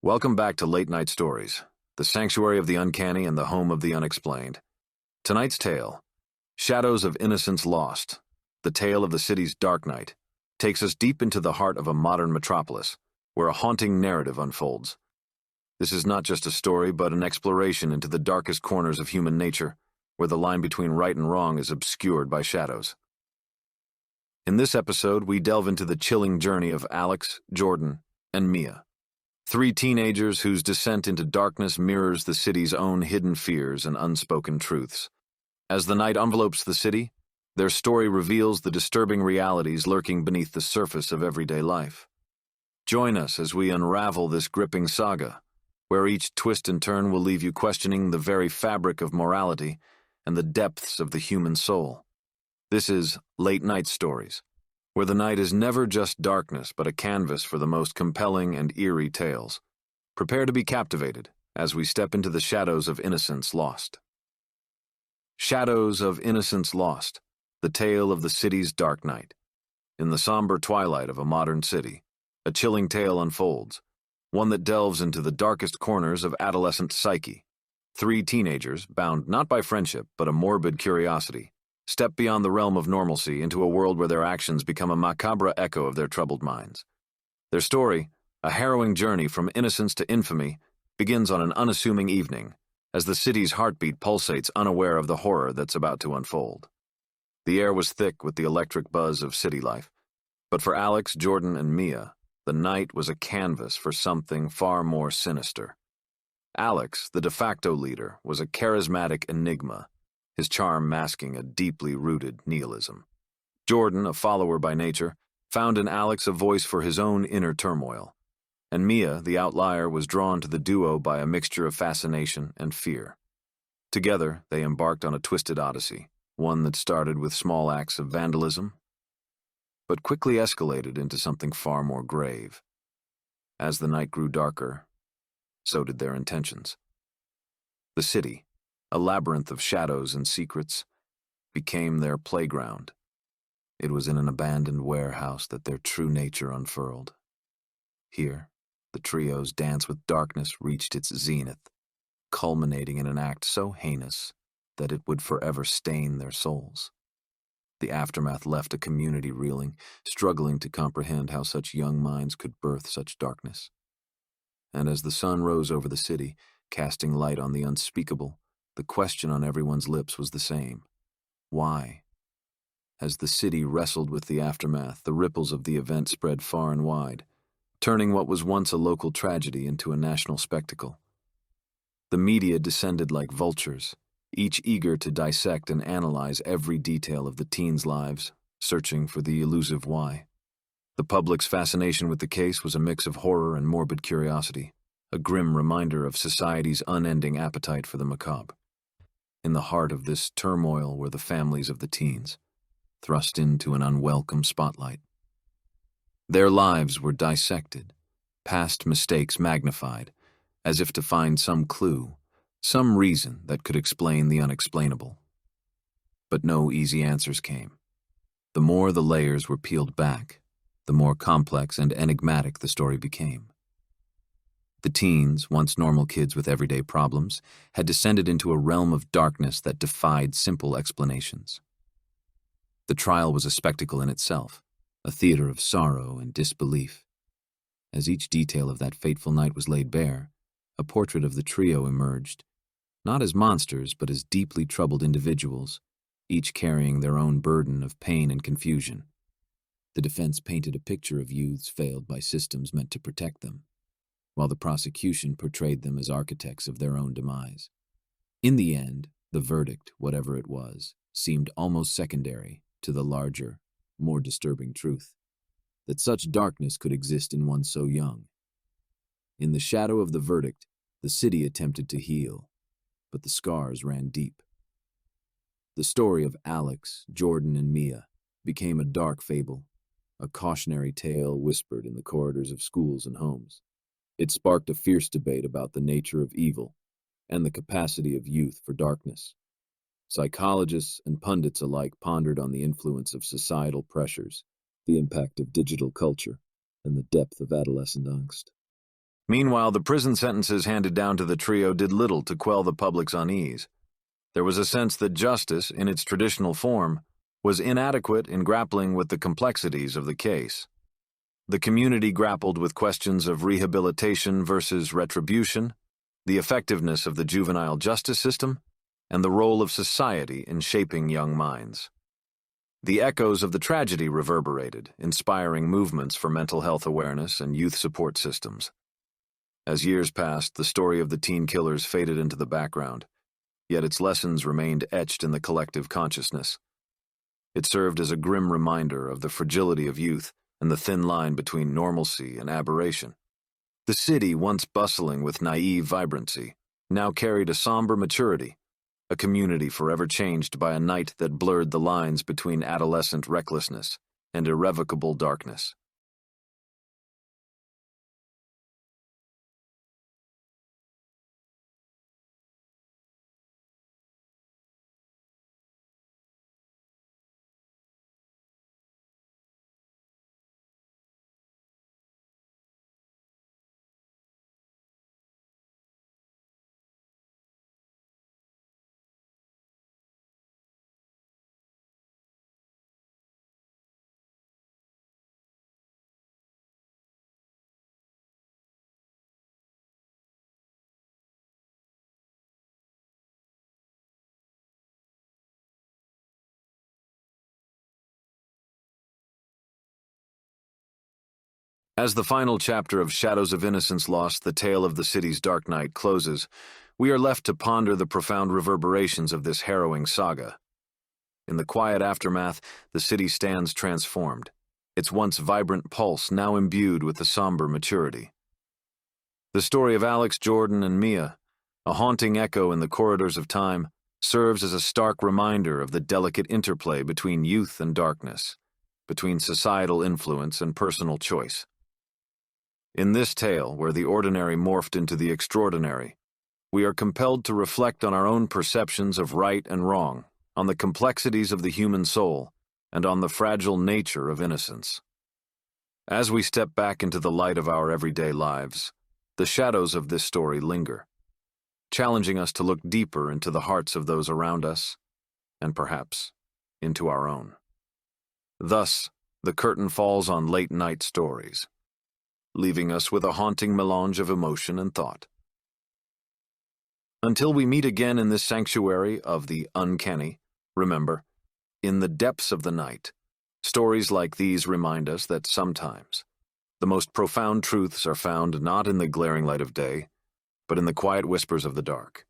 Welcome back to Late Night Stories, the sanctuary of the uncanny and the home of the unexplained. Tonight's tale, Shadows of Innocence Lost, the tale of the city's dark night, takes us deep into the heart of a modern metropolis, where a haunting narrative unfolds. This is not just a story, but an exploration into the darkest corners of human nature, where the line between right and wrong is obscured by shadows. In this episode, we delve into the chilling journey of Alex, Jordan, and Mia. Three teenagers whose descent into darkness mirrors the city's own hidden fears and unspoken truths. As the night envelopes the city, their story reveals the disturbing realities lurking beneath the surface of everyday life. Join us as we unravel this gripping saga, where each twist and turn will leave you questioning the very fabric of morality and the depths of the human soul. This is Late Night Stories, where the night is never just darkness but a canvas for the most compelling and eerie tales. Prepare to be captivated as we step into the shadows of Innocence Lost. Shadows of Innocence Lost, the tale of the city's dark night. In the somber twilight of a modern city, a chilling tale unfolds, one that delves into the darkest corners of adolescent psyche. Three teenagers, bound not by friendship but a morbid curiosity, step beyond the realm of normalcy into a world where their actions become a macabre echo of their troubled minds. Their story, a harrowing journey from innocence to infamy, begins on an unassuming evening, as the city's heartbeat pulsates unaware of the horror that's about to unfold. The air was thick with the electric buzz of city life, but for Alex, Jordan, and Mia, the night was a canvas for something far more sinister. Alex, the de facto leader, was a charismatic enigma, his charm masking a deeply rooted nihilism. Jordan, a follower by nature, found in Alex a voice for his own inner turmoil. And Mia, the outlier, was drawn to the duo by a mixture of fascination and fear. Together, they embarked on a twisted odyssey, one that started with small acts of vandalism, but quickly escalated into something far more grave. As the night grew darker, so did their intentions. The city, a labyrinth of shadows and secrets, became their playground. It was in an abandoned warehouse that their true nature unfurled. Here, the trio's dance with darkness reached its zenith, culminating in an act so heinous that it would forever stain their souls. The aftermath left a community reeling, struggling to comprehend how such young minds could birth such darkness. And as the sun rose over the city, casting light on the unspeakable, the question on everyone's lips was the same. Why? As the city wrestled with the aftermath, the ripples of the event spread far and wide, turning what was once a local tragedy into a national spectacle. The media descended like vultures, each eager to dissect and analyze every detail of the teens' lives, searching for the elusive why. The public's fascination with the case was a mix of horror and morbid curiosity, a grim reminder of society's unending appetite for the macabre. In the heart of this turmoil were the families of the teens, thrust into an unwelcome spotlight. Their lives were dissected, past mistakes magnified, as if to find some clue, some reason that could explain the unexplainable. But no easy answers came. The more the layers were peeled back, the more complex and enigmatic the story became. The teens, once normal kids with everyday problems, had descended into a realm of darkness that defied simple explanations. The trial was a spectacle in itself, a theater of sorrow and disbelief. As each detail of that fateful night was laid bare, a portrait of the trio emerged, not as monsters but as deeply troubled individuals, each carrying their own burden of pain and confusion. The defense painted a picture of youths failed by systems meant to protect them, while the prosecution portrayed them as architects of their own demise. In the end, the verdict, whatever it was, seemed almost secondary to the larger, more disturbing truth, that such darkness could exist in one so young. In the shadow of the verdict, the city attempted to heal, but the scars ran deep. The story of Alex, Jordan, and Mia became a dark fable, a cautionary tale whispered in the corridors of schools and homes. It sparked a fierce debate about the nature of evil and the capacity of youth for darkness. Psychologists and pundits alike pondered on the influence of societal pressures, the impact of digital culture, and the depth of adolescent angst. Meanwhile, the prison sentences handed down to the trio did little to quell the public's unease. There was a sense that justice, in its traditional form, was inadequate in grappling with the complexities of the case. The community grappled with questions of rehabilitation versus retribution, the effectiveness of the juvenile justice system, and the role of society in shaping young minds. The echoes of the tragedy reverberated, inspiring movements for mental health awareness and youth support systems. As years passed, the story of the teen killers faded into the background, yet its lessons remained etched in the collective consciousness. It served as a grim reminder of the fragility of youth and the thin line between normalcy and aberration. The city, once bustling with naive vibrancy, now carried a somber maturity, a community forever changed by a night that blurred the lines between adolescent recklessness and irrevocable darkness. As the final chapter of Shadows of Innocence Lost, the tale of the city's dark night, closes, we are left to ponder the profound reverberations of this harrowing saga. In the quiet aftermath, the city stands transformed, its once vibrant pulse now imbued with a somber maturity. The story of Alex, Jordan, and Mia, a haunting echo in the corridors of time, serves as a stark reminder of the delicate interplay between youth and darkness, between societal influence and personal choice. In this tale, where the ordinary morphed into the extraordinary, we are compelled to reflect on our own perceptions of right and wrong, on the complexities of the human soul, and on the fragile nature of innocence. As we step back into the light of our everyday lives, the shadows of this story linger, challenging us to look deeper into the hearts of those around us, and perhaps into our own. Thus, the curtain falls on late-night stories, leaving us with a haunting melange of emotion and thought. Until we meet again in this sanctuary of the uncanny, remember, in the depths of the night, stories like these remind us that sometimes the most profound truths are found not in the glaring light of day, but in the quiet whispers of the dark.